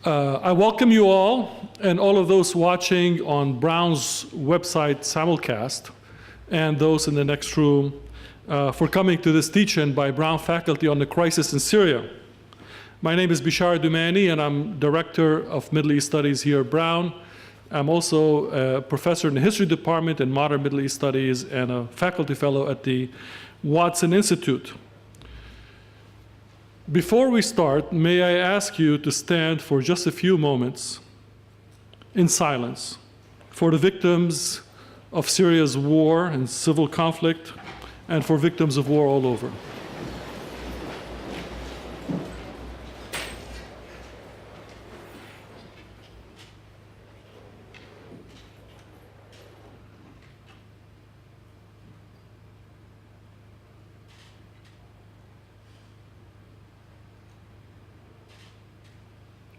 I welcome you all and all of those watching on Brown's website simulcast and those in the next room for coming to this teach-in by Brown faculty on the crisis in Syria. My name is Beshara Doumani and I'm Director of Middle East Studies here at Brown. I'm also a professor in the History Department and Modern Middle East Studies and a faculty fellow at the Watson Institute. Before we start, may I ask you to stand for just a few moments in silence for the victims of Syria's war and civil conflict and for victims of war all over.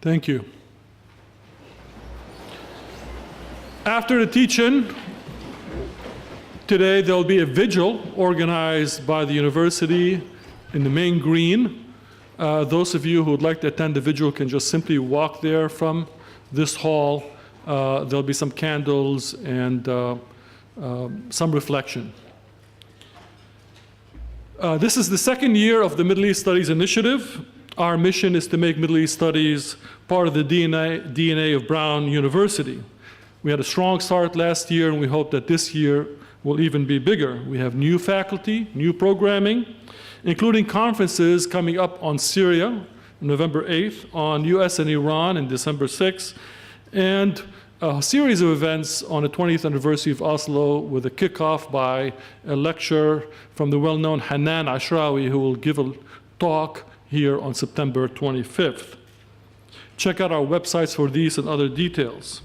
Thank you. After the teach-in, today there'll be a vigil organized by the university in the main green. Those of you who would like to attend the vigil can just simply walk there from this hall. There'll be some candles and some reflection. This is the second year of the Middle East Studies Initiative. Our mission is to make Middle East Studies part of the DNA of Brown University. We had a strong start last year, and we hope that this year will even be bigger. We have new faculty, new programming, including conferences coming up on Syria on November 8th, on US and Iran on December 6th, and a series of events on the 20th anniversary of Oslo with a kickoff by a lecturer from the well-known Hanan Ashrawi, who will give a talk here on September 25th. Check out our websites for these and other details.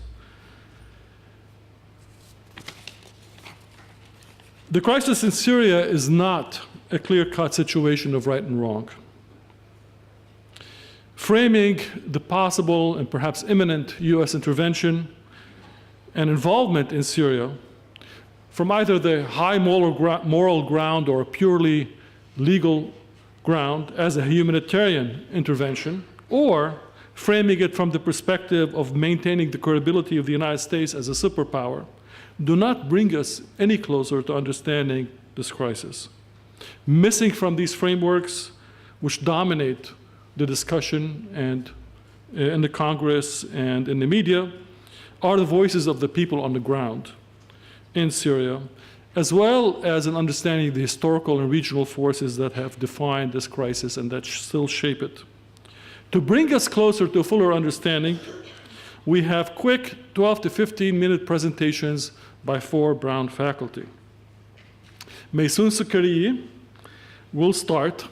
The crisis in Syria is not a clear-cut situation of right and wrong. Framing the possible and perhaps imminent US intervention and involvement in Syria from either the high moral ground or a purely legal ground as a humanitarian intervention, or framing it from the perspective of maintaining the credibility of the United States as a superpower, do not bring us any closer to understanding this crisis. Missing from these frameworks, which dominate the discussion and in the Congress and in the media, are the voices of the people on the ground in Syria, as well as an understanding of the historical and regional forces that have defined this crisis and that still shape it. To bring us closer to a fuller understanding, we have quick 12 to 15-minute presentations by 4 Brown faculty. Mayssun Succarie will start.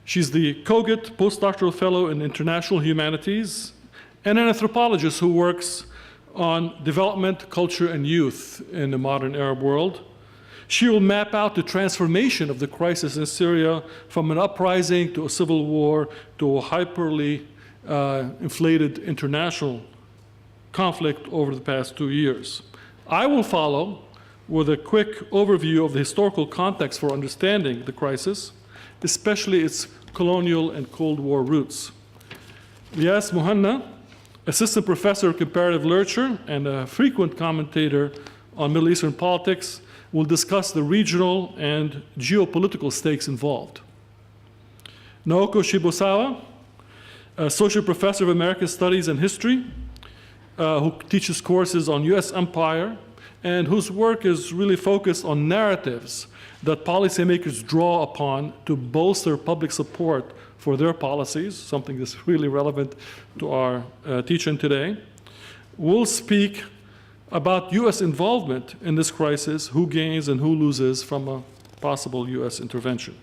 She's the Cogut Postdoctoral Fellow in International Humanities and an anthropologist who works on development, culture, and youth in the modern Arab world. She will map out the transformation of the crisis in Syria from an uprising to a civil war to a hyperly inflated international conflict over the past 2 years. I will follow with a quick overview of the historical context for understanding the crisis, especially its colonial and Cold War roots. Elias Muhanna, Assistant Professor of Comparative Literature and a frequent commentator on Middle Eastern politics, will discuss the regional and geopolitical stakes involved. Naoko Shibusawa, Associate Professor of American Studies and History, who teaches courses on US empire, and whose work is really focused on narratives that policymakers draw upon to bolster public support for their policies, something that's really relevant to our teach-in today, will speak about US involvement in this crisis, who gains and who loses from a possible US intervention.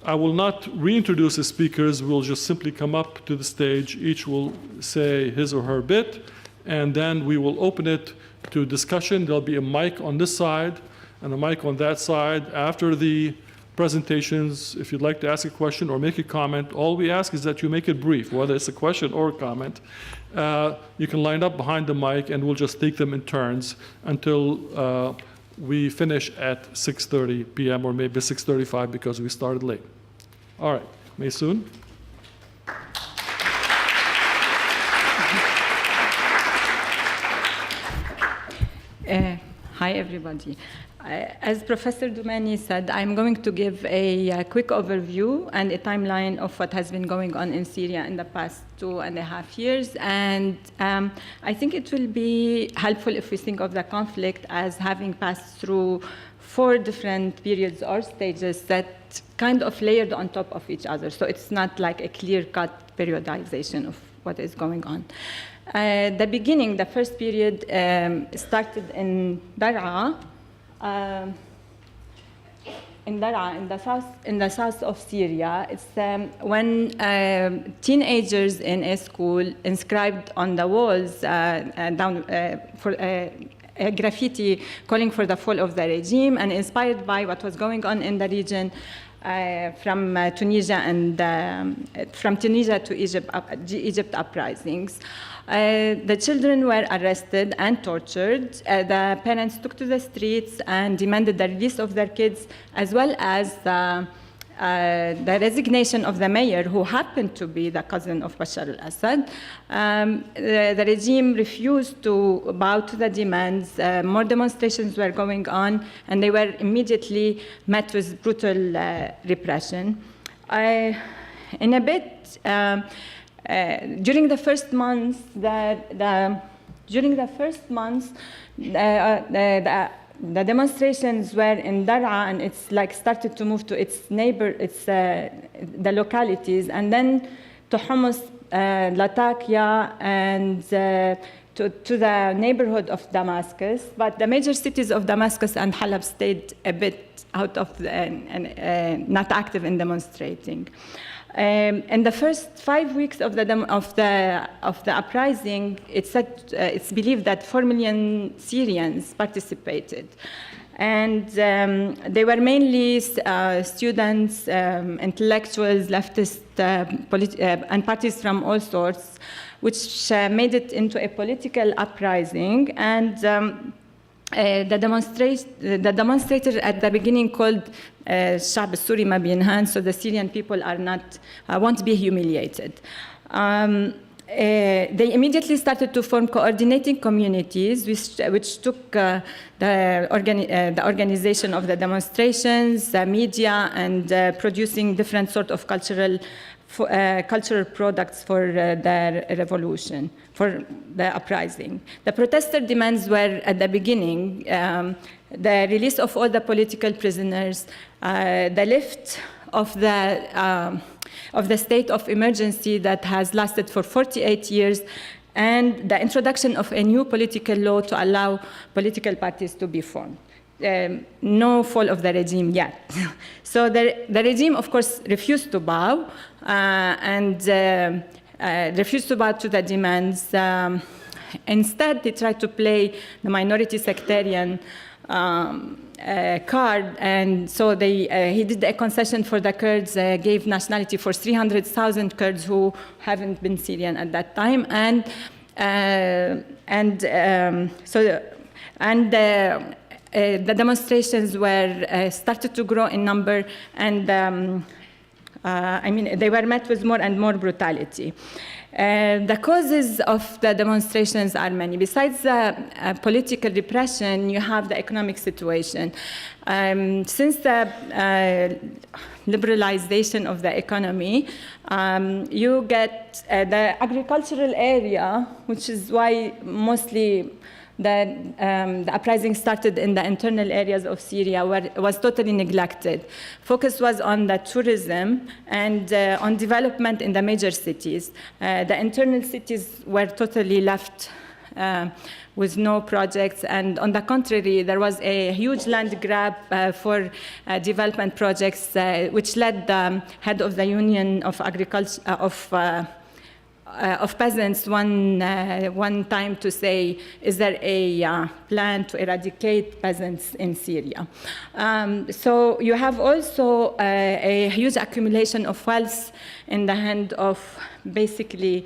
I will not reintroduce the speakers. We'll just simply come up to the stage. Each will say his or her bit, and then we will open it to discussion. There'll be a mic on this side and a mic on that side. After the presentations, if you'd like to ask a question or make a comment, all we ask is that you make it brief, whether it's a question or a comment. You can line up behind the mic, and we'll just take them in turns until we finish at 6:30 p.m. or maybe 6:35 because we started late. All right, Mayssun. Hi, everybody. As Professor Doumani said, I'm going to give a quick overview and a timeline of what has been going on in Syria in the past 2.5 years. And I think it will be helpful if we think of the conflict as having passed through 4 different periods or stages that kind of layered on top of each other. So it's not like a clear-cut periodization of what is going on. The beginning, the first period, started in Dar'a, in the south of Syria. It's when teenagers in a school inscribed on the walls for a graffiti calling for the fall of the regime, and inspired by what was going on in the region from Tunisia to Egypt uprisings. The children were arrested and tortured. The parents took to the streets and demanded the release of their kids, as well as the resignation of the mayor, who happened to be the cousin of Bashar al-Assad. The regime refused to bow to the demands. More demonstrations were going on, and they were immediately met with brutal repression. In a bit, during the first months, the demonstrations were in Dar'a, and it's like started to move to its the localities, and then to Homs, Latakia, and to the neighborhood of Damascus. But the major cities of Damascus and Halab stayed a bit out of not active in demonstrating. In the first 5 weeks of the uprising, it's believed that 4 million Syrians participated, and they were mainly students, intellectuals, leftists, and parties from all sorts, which made it into a political uprising. And the demonstrator at the beginning called الشعب السوري ما بينهان, so the Syrian people won't be humiliated. They immediately started to form coordinating communities, which took the organization of the demonstrations, the media, and producing different sort of cultural products for the revolution, for the uprising. The protester demands were, at the beginning, the release of all the political prisoners, the lift of the state of emergency that has lasted for 48 years, and the introduction of a new political law to allow political parties to be formed. No fall of the regime yet. So the regime, of course, refused to bow, and refused to bow to the demands. Instead, they tried to play the minority sectarian card, and so he did a concession for the Kurds, gave nationality for 300,000 Kurds who haven't been Syrian at that time, the demonstrations were started to grow in number, and they were met with more and more brutality. The causes of the demonstrations are many. Besides the political repression, you have the economic situation. Since the liberalization of the economy, you get the agricultural area, which is why mostly the uprising started in the internal areas of Syria, where it was totally neglected. Focus was on the tourism and on development in the major cities. The internal cities were totally left with no projects, and on the contrary, there was a huge land grab for development projects, which led the head of the Union of Agriculture of peasants one time to say, is there a plan to eradicate peasants in Syria? So you have also a huge accumulation of wealth in the hand of basically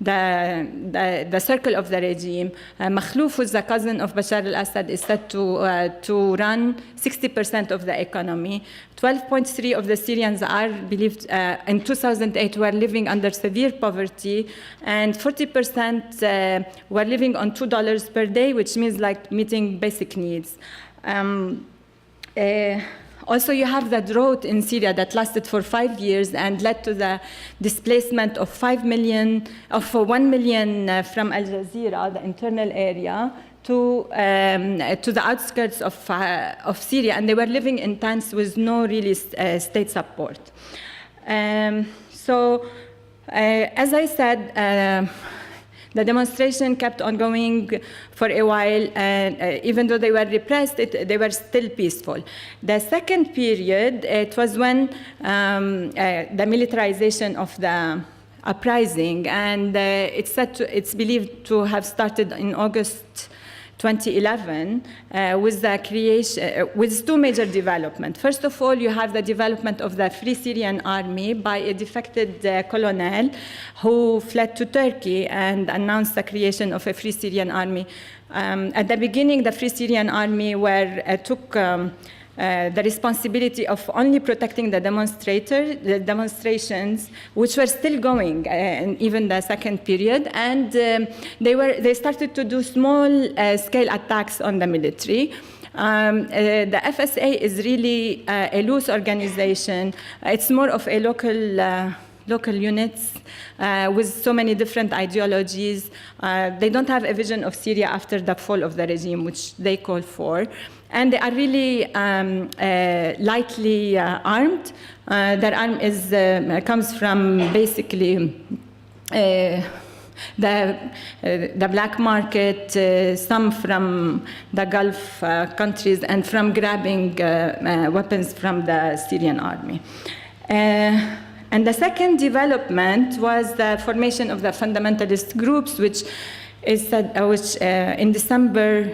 the circle of the regime. Makhlouf, who's the cousin of Bashar al-Assad, is said to run 60% of the economy. 12.3% of the Syrians are believed in 2008 were living under severe poverty, and 40% were living on $2 per day, which means like meeting basic needs. Also, you have the drought in Syria that lasted for 5 years and led to the displacement of 1 million from Al Jazeera, the internal area, to the outskirts of Syria, and they were living in tents with no really state support. As I said, the demonstration kept on going for a while, and even though they were repressed, they were still peaceful. The second period, it was when the militarization of the uprising, and it's believed to have started in August 2011 with the creation, with two major developments. First of all, you have the development of the Free Syrian Army by a defected colonel who fled to Turkey and announced the creation of a Free Syrian Army. At the beginning, the Free Syrian Army took the responsibility of only protecting the demonstrations, which were still going in even the second period, and they started to do small-scale attacks on the military. The FSA is really a loose organization. It's more of a local units with so many different ideologies. They don't have a vision of Syria after the fall of the regime, which they call for. And they are really lightly armed. Their arm comes from basically the black market, some from the Gulf countries, and from grabbing weapons from the Syrian army. And the second development was the formation of the fundamentalist groups, which in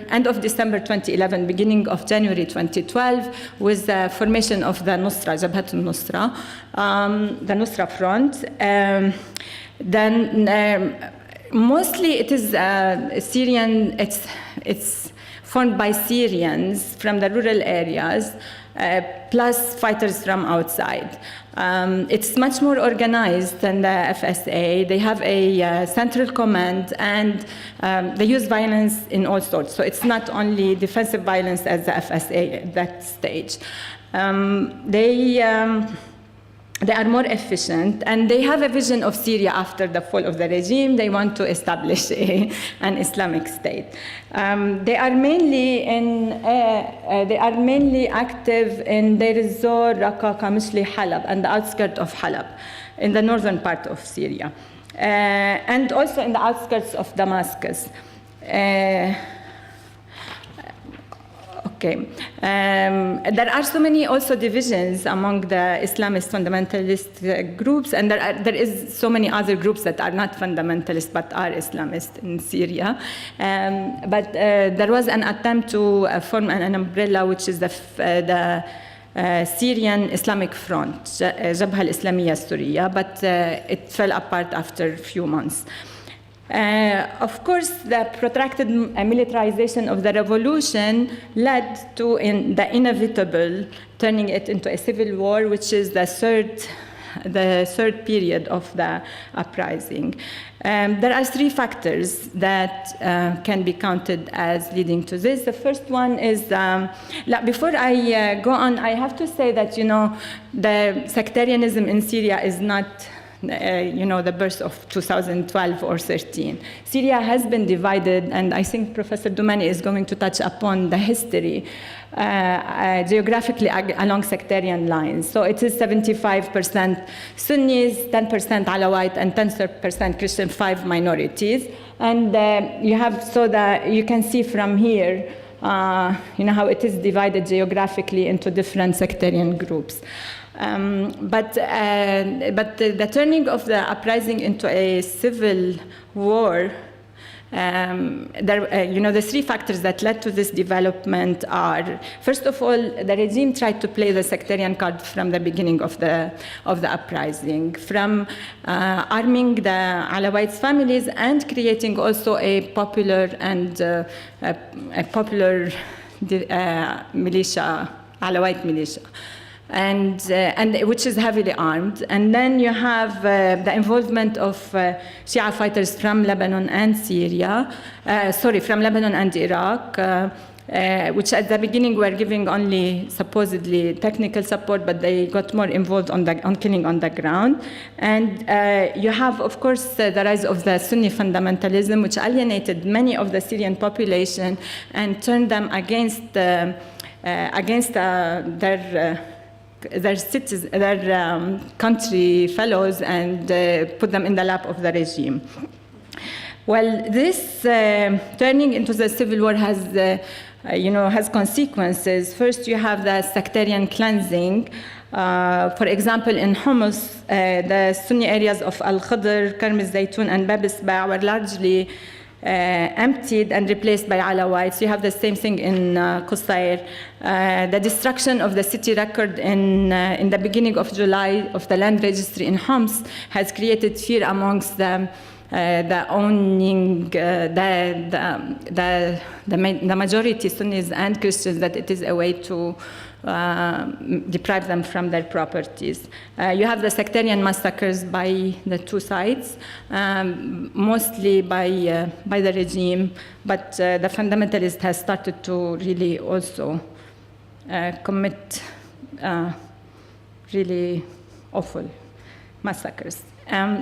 end of December 2011, beginning of January 2012, was the formation of the Nusra, Jabhat al-Nusra, the Nusra Front. Mostly it is Syrian, it's formed by Syrians from the rural areas, plus fighters from outside. It's much more organized than the FSA. They have a central command, and they use violence in all sorts. So it's not only defensive violence as the FSA at that stage. They are more efficient, and they have a vision of Syria after the fall of the regime. They want to establish an Islamic state. They are mainly active in Deir ez-Zor, Raqqa, Qamishli, Halab, and the outskirts of Halab, in the northern part of Syria, and also in the outskirts of Damascus. Okay. There are so many also divisions among the Islamist fundamentalist groups, and there is so many other groups that are not fundamentalist but are Islamist in Syria. But there was an attempt to form an umbrella, which is the Syrian Islamic Front, Jabha al-Islamiyya Suriya, but it fell apart after a few months. Of course, the protracted militarization of the revolution led to the inevitable turning it into a civil war, which is the third period of the uprising. There are three factors that can be counted as leading to this. The first one is, before I go on, I have to say that, the sectarianism in Syria is not the birth of 2012 or 13. Syria has been divided, and I think Professor Doumani is going to touch upon the history geographically along sectarian lines. So it is 75% Sunnis, 10% Alawite, and 10% Christian, 5 minorities. And you can see from here, how it is divided geographically into different sectarian groups. But the turning of the uprising into a civil war The three factors that led to this development are, first of all, the regime tried to play the sectarian card from the beginning of the uprising, from arming the Alawites families and creating also a popular and militia, Alawite militia. And which is heavily armed. And then you have the involvement of Shia fighters from Lebanon and Syria, from Lebanon and Iraq, which at the beginning were giving only supposedly technical support, but they got more involved on killing on the ground. And you have, of course, the rise of the Sunni fundamentalism, which alienated many of the Syrian population and turned them against their country fellows and put them in the lap of the regime. Well, this turning into the civil war has consequences. First, you have the sectarian cleansing. For example, in Homs, the Sunni areas of Al-Khadr, Karm al-Zaytun, and Bab al-Sba' were largely emptied and replaced by Alawites. You have the same thing in Qusayr. The destruction of the city record in the beginning of July of the land registry in Homs has created fear amongst the majority Sunnis and Christians that it is a way to deprive them from their properties. You have the sectarian massacres by the two sides, mostly by the regime, but the fundamentalist has started to really also commit really awful massacres.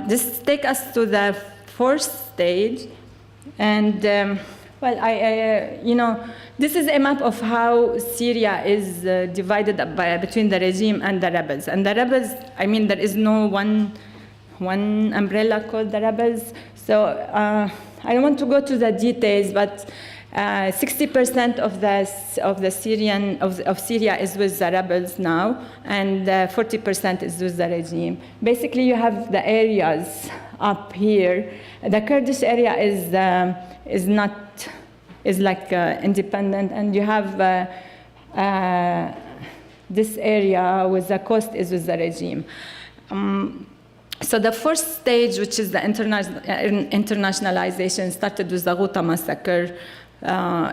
This takes us to the fourth stage, and this is a map of how Syria is divided up between the regime and the rebels. And the rebels, there is no one umbrella called the rebels. So I don't want to go to the details, but 60% of Syria is with the rebels now, and 40% is with the regime. Basically, you have the areas up here. The Kurdish area is independent, and you have this area with the coast is with the regime. So the first stage, which is the internationalization, started with the Ghouta massacre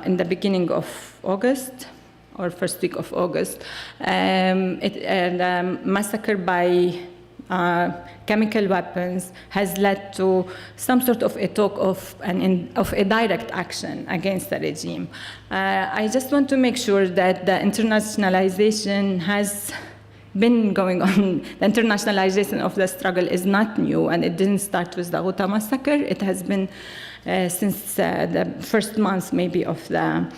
in the beginning of August, or first week of August. The massacre by chemical weapons has led to some sort of a talk of a direct action against the regime. I just want to make sure that the internationalization has been going on. The internationalization of the struggle is not new, and it didn't start with the Ghouta massacre. It has been since the first month, maybe, of the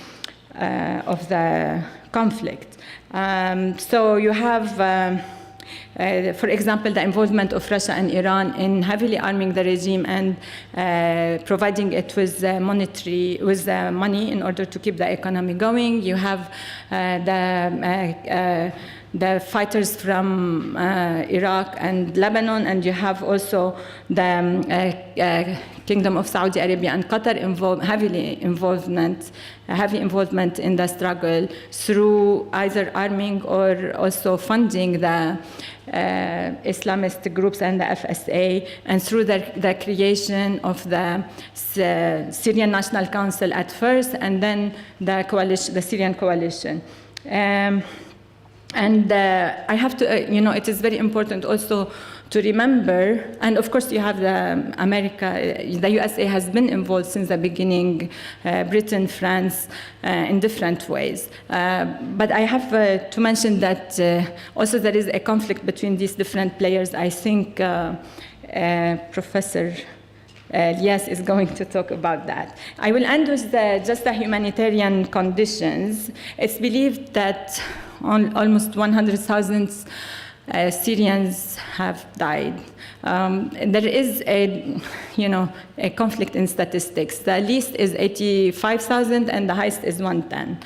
conflict. So you have, for example, the involvement of Russia and Iran in heavily arming the regime and providing it with money in order to keep the economy going. You have the fighters from Iraq and Lebanon, and you have also the Kingdom of Saudi Arabia and Qatar heavy involvement in the struggle through either arming or also funding the Islamist groups and the FSA, and through the creation of the Syrian National Council at first, and then the Syrian coalition. And I have to, it is very important also to remember, and of course you have the USA has been involved since the beginning, Britain, France, in different ways. But I have to mention that also there is a conflict between these different players. I think Professor Elias is going to talk about that. I will end with just the humanitarian conditions. It's believed that almost 100,000 Syrians have died. There is a conflict in statistics. The least is 85,000 and the highest is 110.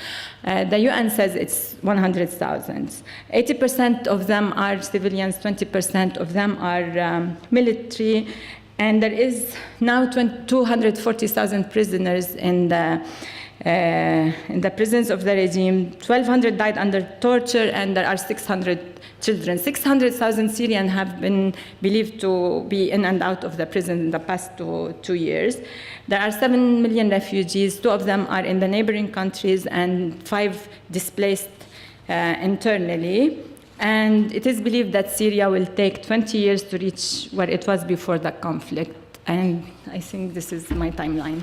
The UN says it's 100,000. 80% of them are civilians, 20% of them are military. And there is now 240,000 prisoners in the prisons of the regime. 1,200 died under torture, and there are 600 children. 600,000 Syrians have been believed to be in and out of the prison in the past 2 years. There are 7 million refugees. 2 of them are in the neighboring countries, and 5 displaced internally. And it is believed that Syria will take 20 years to reach where it was before the conflict. And I think this is my timeline.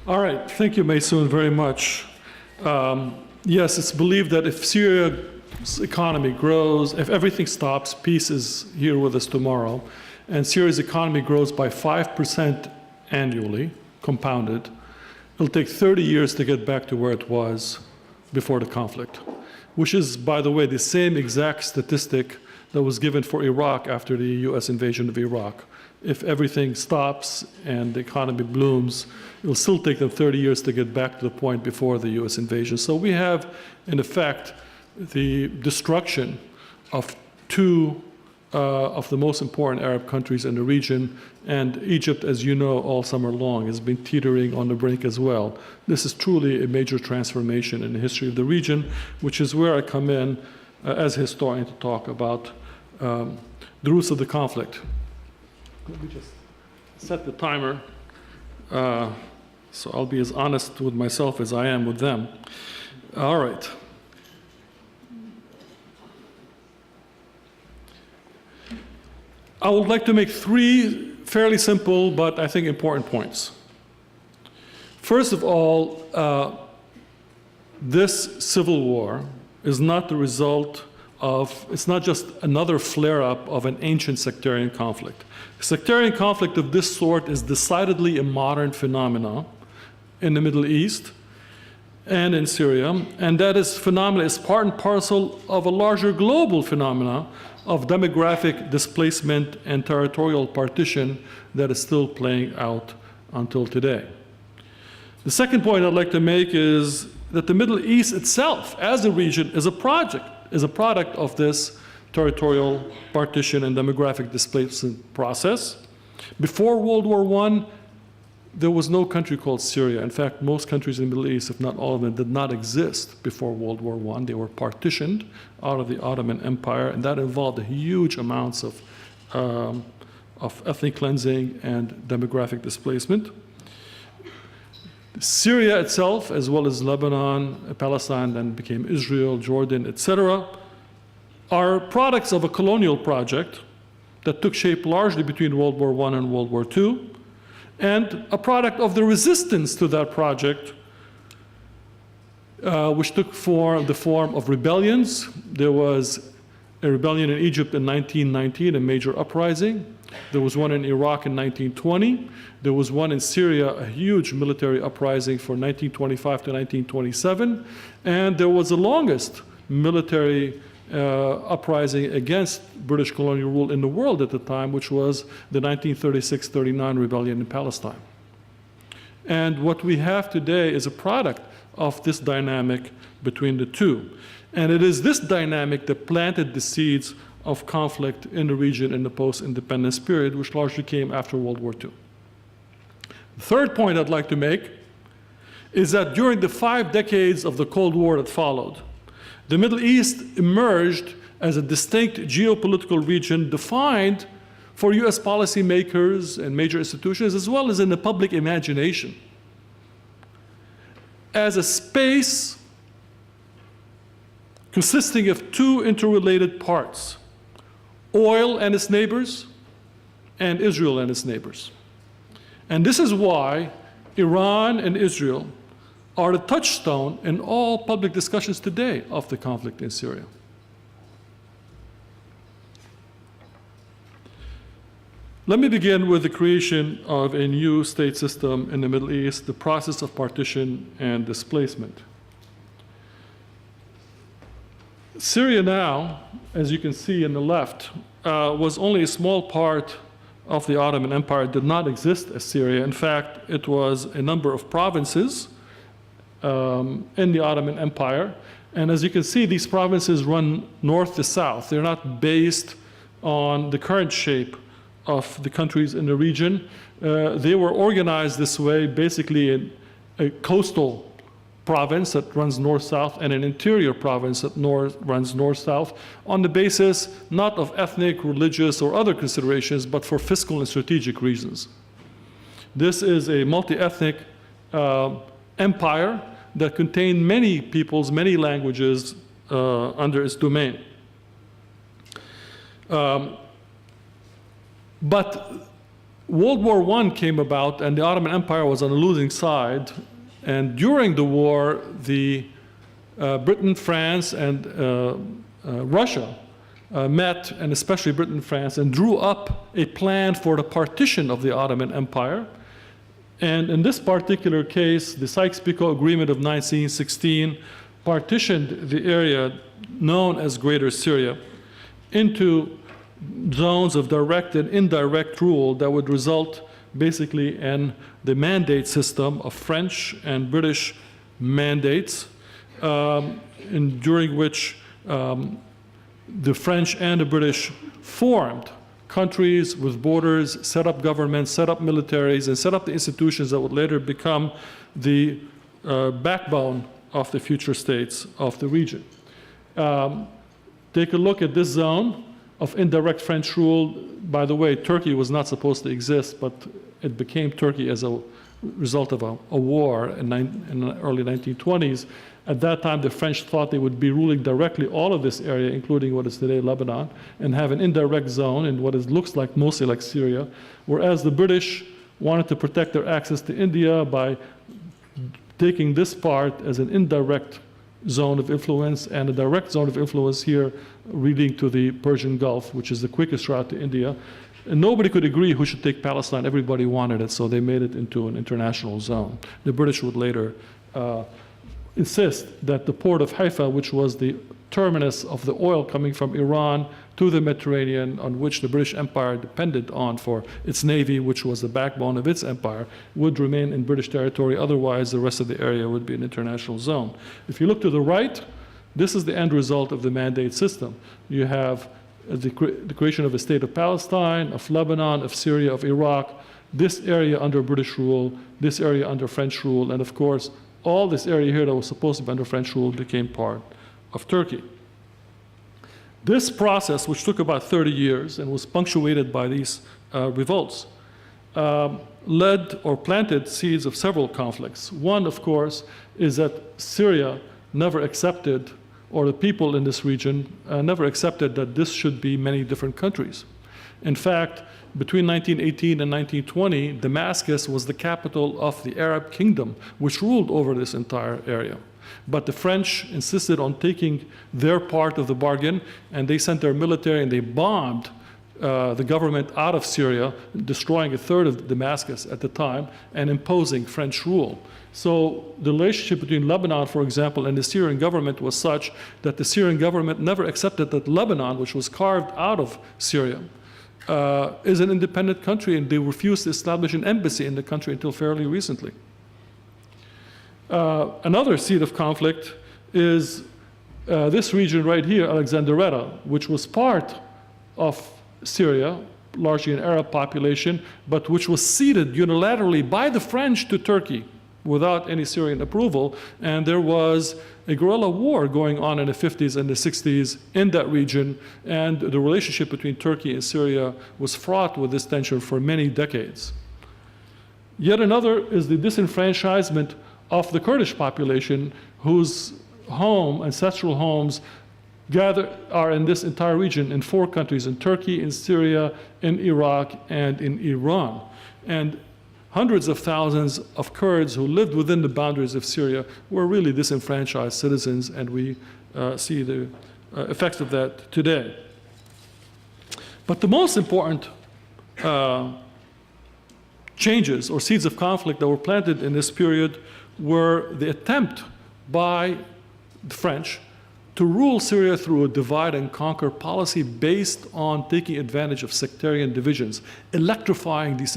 All right, thank you, Mayssun, very much. Yes, it's believed that if Syria's economy grows, if everything stops, peace is here with us tomorrow, and Syria's economy grows by 5% annually, compounded, it'll take 30 years to get back to where it was before the conflict, which is, by the way, the same exact statistic that was given for Iraq after the US invasion of Iraq. If everything stops and the economy blooms, it'll still take them 30 years to get back to the point before the US invasion. So we have, in effect, the destruction of 2 of the most important Arab countries in the region, and Egypt, as you know, all summer long has been teetering on the brink as well. This is truly a major transformation in the history of the region, which is where I come in as a historian to talk about the roots of the conflict. Let me just set the timer, so I'll be as honest with myself as I am with them. All right. I would like to make 3 fairly simple, but I think important points. First of all, this civil war is not the result of, it's not just another flare-up of an ancient sectarian conflict. Sectarian conflict of this sort is decidedly a modern phenomenon in the Middle East and in Syria, and that is phenomena is part and parcel of a larger global phenomena of demographic displacement and territorial partition that is still playing out until today. The second point I'd like to make is that the Middle East itself, as a region, is a product of this territorial partition and demographic displacement process. Before World War I, there was no country called Syria. In fact, most countries in the Middle East, if not all of them, did not exist before World War I. They were partitioned out of the Ottoman Empire, and that involved huge amounts of ethnic cleansing and demographic displacement. Syria itself, as well as Lebanon, Palestine, then became Israel, Jordan, etc., are products of a colonial project that took shape largely between World War I and World War II, and a product of the resistance to that project, which took the form of rebellions. There was a rebellion in Egypt in 1919, a major uprising. There was one in Iraq in 1920. There was one in Syria, a huge military uprising for 1925 to 1927. And there was the longest military uprising against British colonial rule in the world at the time, which was the 1936-39 rebellion in Palestine. And what we have today is a product of this dynamic between the two. And it is this dynamic that planted the seeds of conflict in the region in the post-independence period, which largely came after World War II. The third point I'd like to make is that during the 5 decades of the Cold War that followed, the Middle East emerged as a distinct geopolitical region defined for US policymakers and major institutions, as well as in the public imagination, as a space consisting of 2 interrelated parts: oil and its neighbors, and Israel and its neighbors. And this is why Iran and Israel are the touchstone in all public discussions today of the conflict in Syria. Let me begin with the creation of a new state system in the Middle East, the process of partition and displacement. Syria now, as you can see in the left, was only a small part of the Ottoman Empire. It did not exist as Syria. In fact, it was a number of provinces in the Ottoman Empire. And as you can see, these provinces run north to south. They're not based on the current shape of the countries in the region. They were organized this way, basically in a coastal province that runs north-south and an interior province that runs north-south on the basis not of ethnic, religious, or other considerations, but for fiscal and strategic reasons. This is a multi-ethnic empire that contained many peoples, many languages under its domain. But World War I came about, and the Ottoman Empire was on the losing side. And during the war, Britain, France, and Russia met, and especially Britain and France, and drew up a plan for the partition of the Ottoman Empire. And in this particular case, the Sykes-Picot Agreement of 1916 partitioned the area known as Greater Syria into zones of direct and indirect rule that would result basically in the mandate system of French and British mandates, during which the French and the British formed countries with borders, set up governments, set up militaries, and set up the institutions that would later become the backbone of the future states of the region. Take a look at this zone of indirect French rule. By the way, Turkey was not supposed to exist, but it became Turkey as a result of a war in the early 1920s. At that time, the French thought they would be ruling directly all of this area, including what is today Lebanon, and have an indirect zone in what looks like mostly like Syria, whereas the British wanted to protect their access to India by taking this part as an indirect zone of influence and a direct zone of influence here leading to the Persian Gulf, which is the quickest route to India. And nobody could agree who should take Palestine. Everybody wanted it, so they made it into an international zone. The British would later insist that the port of Haifa, which was the terminus of the oil coming from Iran to the Mediterranean, on which the British Empire depended on for its navy, which was the backbone of its empire, would remain in British territory. Otherwise, the rest of the area would be an international zone. If you look to the right, this is the end result of the mandate system. You have the creation of a state of Palestine, of Lebanon, of Syria, of Iraq, this area under British rule, this area under French rule, and of course, all this area here that was supposed to be under French rule became part of Turkey. This process, which took about 30 years and was punctuated by these revolts, led or planted seeds of several conflicts. One, of course, is that Syria never accepted, or the people in this region never accepted that this should be many different countries. In fact, between 1918 and 1920, Damascus was the capital of the Arab kingdom, which ruled over this entire area. But the French insisted on taking their part of the bargain, and they sent their military and they bombed the government out of Syria, destroying a third of Damascus at the time and imposing French rule. So the relationship between Lebanon, for example, and the Syrian government was such that the Syrian government never accepted that Lebanon, which was carved out of Syria, is an independent country, and they refused to establish an embassy in the country until fairly recently. Another seed of conflict is this region right here, Alexandretta, which was part of Syria, largely an Arab population, but which was ceded unilaterally by the French to Turkey without any Syrian approval. And there was a guerrilla war going on in the 50s and the 60s in that region, and the relationship between Turkey and Syria was fraught with this tension for many decades. Yet another is the disenfranchisement of the Kurdish population, whose ancestral homes are in this entire region in 4 countries, in Turkey, in Syria, in Iraq, and in Iran. And hundreds of thousands of Kurds who lived within the boundaries of Syria were really disenfranchised citizens, and we see the effects of that today. But the most important changes or seeds of conflict that were planted in this period were the attempt by the French to to rule Syria through a divide and conquer policy based on taking advantage of sectarian divisions, electrifying these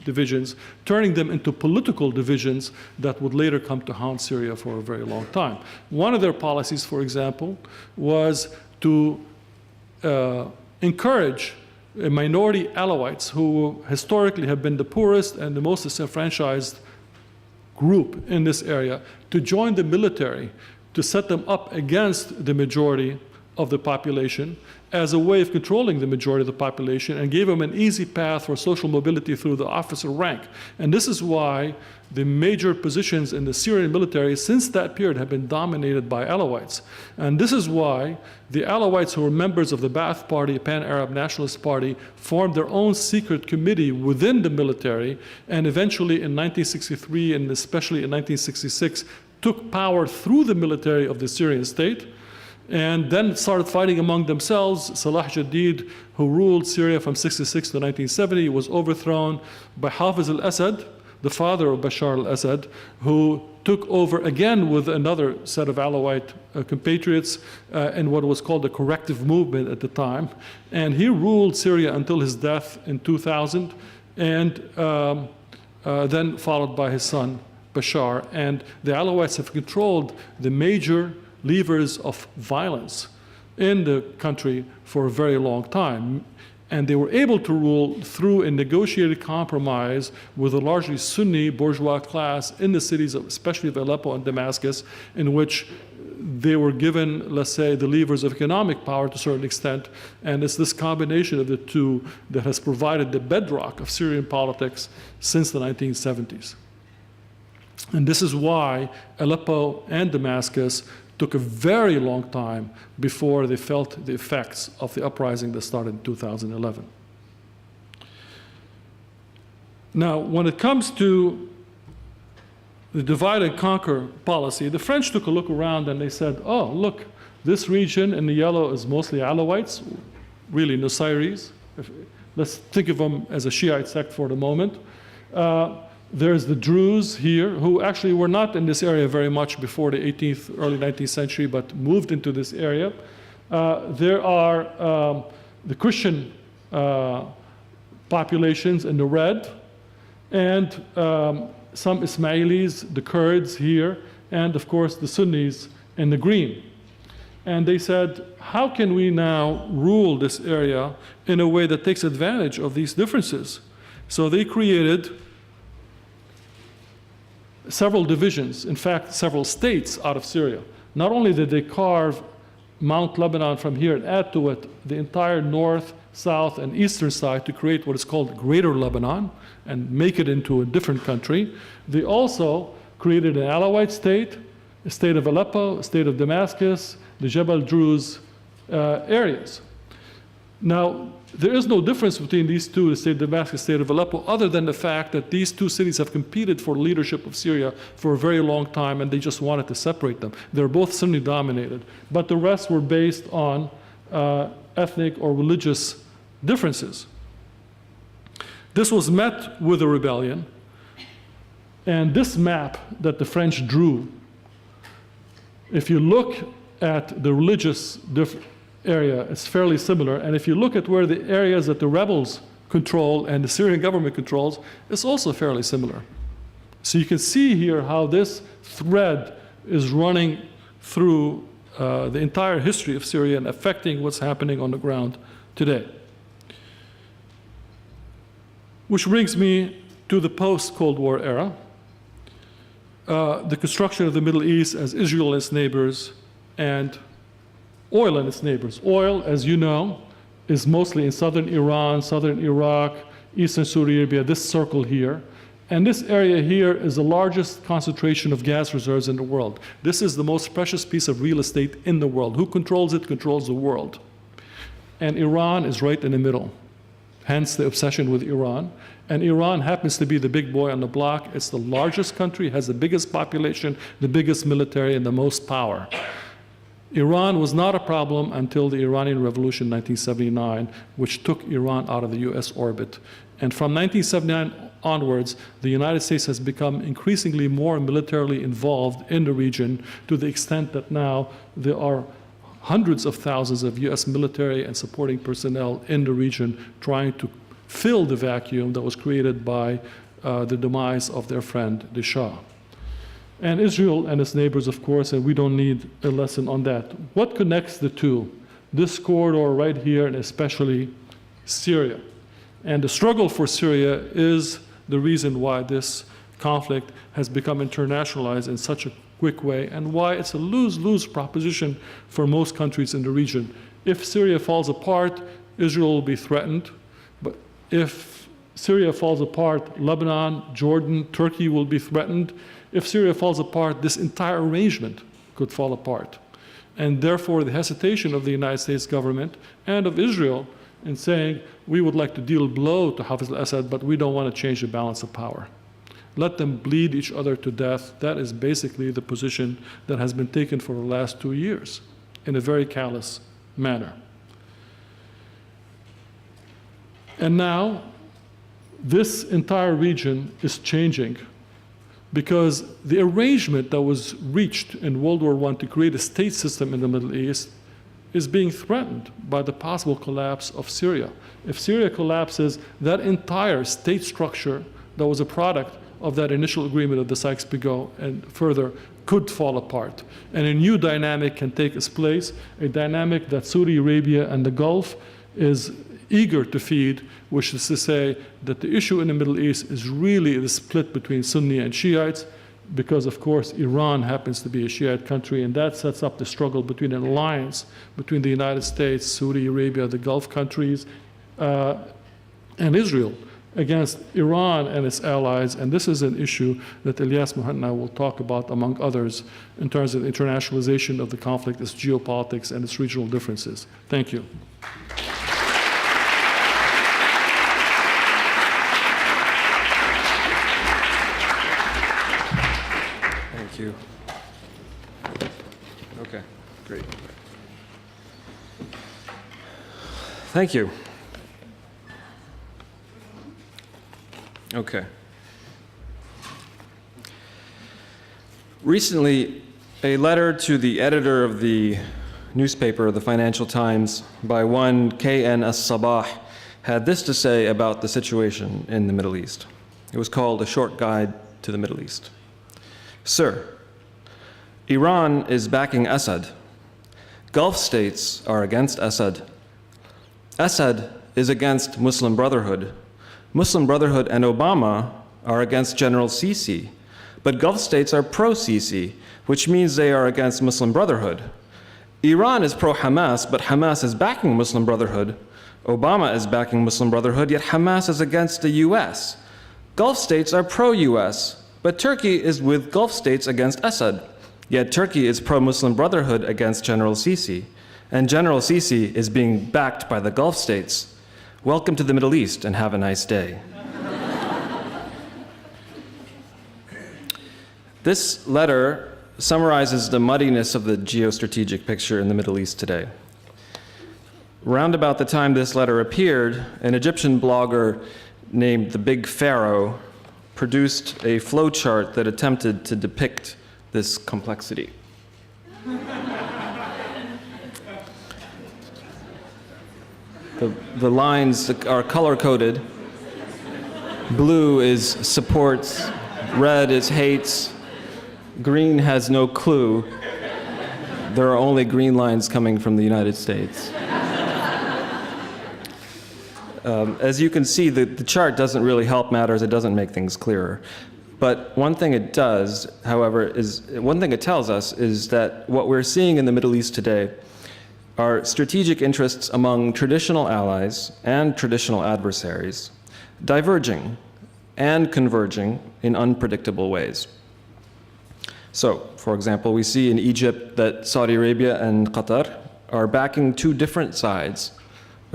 divisions, turning them into political divisions that would later come to haunt Syria for a very long time. One of their policies, for example, was to encourage minority Alawites, who historically have been the poorest and the most disenfranchised group in this area, to join the military, to set them up against the majority of the population as a way of controlling the majority of the population, and gave them an easy path for social mobility through the officer rank. And this is why the major positions in the Syrian military since that period have been dominated by Alawites. And this is why the Alawites, who were members of the Ba'ath Party, a pan-Arab nationalist party, formed their own secret committee within the military, and eventually in 1963 and especially in 1966 took power through the military of the Syrian state, and then started fighting among themselves. Salah Jadid, who ruled Syria from 66 to 1970, was overthrown by Hafiz al-Assad, the father of Bashar al-Assad, who took over again with another set of Alawite compatriots in what was called the corrective movement at the time. And he ruled Syria until his death in 2000, and then followed by his son, Bashar. And the Alawites have controlled the major levers of violence in the country for a very long time. And they were able to rule through a negotiated compromise with a largely Sunni bourgeois class in the cities, especially of Aleppo and Damascus, in which they were given, let's say, the levers of economic power to a certain extent. And it's this combination of the two that has provided the bedrock of Syrian politics since the 1970s. And this is why Aleppo and Damascus took a very long time before they felt the effects of the uprising that started in 2011. Now, when it comes to the divide and conquer policy, the French took a look around and they said, oh, look, this region in the yellow is mostly Alawites, really Nusayris. Let's think of them as a Shiite sect for the moment. There's the Druze here, who actually were not in this area very much before the 18th, early 19th century, but moved into this area. There are the Christian populations in the red, and some Ismailis, the Kurds here, and of course the Sunnis in the green. And they said, how can we now rule this area in a way that takes advantage of these differences? So they created several divisions, in fact, several states out of Syria. Not only did they carve Mount Lebanon from here and add to it the entire north, south, and eastern side to create what is called Greater Lebanon and make it into a different country, they also created an Alawite state, a state of Aleppo, a state of Damascus, the Jebel Druze areas. Now, there is no difference between these two, the state of Damascus, state of Aleppo, other than the fact that these two cities have competed for leadership of Syria for a very long time, and they just wanted to separate them. They're both Sunni dominated, but the rest were based on ethnic or religious differences. This was met with a rebellion, and this map that the French drew, if you look at the religious area, it's fairly similar. And if you look at where the areas that the rebels control and the Syrian government controls, it's also fairly similar. So you can see here how this thread is running through the entire history of Syria and affecting what's happening on the ground today. Which brings me to the post-Cold War era. The construction of the Middle East as Israel and its neighbors, and oil and its neighbors. Oil, as you know, is mostly in southern Iran, southern Iraq, eastern Saudi Arabia, this circle here. And this area here is the largest concentration of gas reserves in the world. This is the most precious piece of real estate in the world. Who controls it controls the world. And Iran is right in the middle, hence the obsession with Iran. And Iran happens to be the big boy on the block. It's the largest country, has the biggest population, the biggest military, and the most power. Iran was not a problem until the Iranian Revolution in 1979, which took Iran out of the US orbit. And from 1979 onwards, the United States has become increasingly more militarily involved in the region, to the extent that now there are hundreds of thousands of US military and supporting personnel in the region trying to fill the vacuum that was created by the demise of their friend, the Shah. And Israel and its neighbors, of course, and we don't need a lesson on that. What connects the two? This corridor right here, and especially Syria. And the struggle for Syria is the reason why this conflict has become internationalized in such a quick way, and why it's a lose-lose proposition for most countries in the region. If Syria falls apart, Israel will be threatened. But if Syria falls apart, Lebanon, Jordan, Turkey will be threatened. If Syria falls apart, this entire arrangement could fall apart. And therefore, the hesitation of the United States government and of Israel in saying, we would like to deal blow to Hafiz al-Assad, but we don't want to change the balance of power. Let them bleed each other to death. That is basically the position that has been taken for the last 2 years in a very callous manner. And now, this entire region is changing because the arrangement that was reached in World War I to create a state system in the Middle East is being threatened by the possible collapse of Syria. If Syria collapses, that entire state structure that was a product of that initial agreement of the Sykes-Picot and further could fall apart. And a new dynamic can take its place, a dynamic that Saudi Arabia and the Gulf is eager to feed, which is to say that the issue in the Middle East is really the split between Sunni and Shiites, because of course Iran happens to be a Shiite country, and that sets up the struggle between an alliance between the United States, Saudi Arabia, the Gulf countries, and Israel against Iran and its allies. And this is an issue that Elias Muhanna will talk about, among others, in terms of internationalization of the conflict, its geopolitics, and its regional differences. Thank you. Thank you. Okay, great. Thank you. Okay. Recently, a letter to the editor of the newspaper, the Financial Times, by one K.N. As-Sabah, had this to say about the situation in the Middle East. It was called A Short Guide to the Middle East. Sir, Iran is backing Assad. Gulf states are against Assad. Assad is against Muslim Brotherhood. Muslim Brotherhood and Obama are against General Sisi, but Gulf states are pro-Sisi, which means they are against Muslim Brotherhood. Iran is pro-Hamas, but Hamas is backing Muslim Brotherhood. Obama is backing Muslim Brotherhood, yet Hamas is against the US. Gulf states are pro-US, but Turkey is with Gulf states against Assad, yet Turkey is pro-Muslim Brotherhood against General Sisi, and General Sisi is being backed by the Gulf states. Welcome to the Middle East and have a nice day. This letter summarizes the muddiness of the geostrategic picture in the Middle East today. Round about the time this letter appeared, an Egyptian blogger named the Big Pharaoh produced a flowchart that attempted to depict this complexity. The lines are color-coded. Blue is supports, red is hates, green has no clue. There are only green lines coming from the United States. As you can see, the chart doesn't really help matters. It doesn't make things clearer. But one thing it does, however, one thing it tells us is that what we're seeing in the Middle East today are strategic interests among traditional allies and traditional adversaries diverging and converging in unpredictable ways. So, for example, we see in Egypt that Saudi Arabia and Qatar are backing two different sides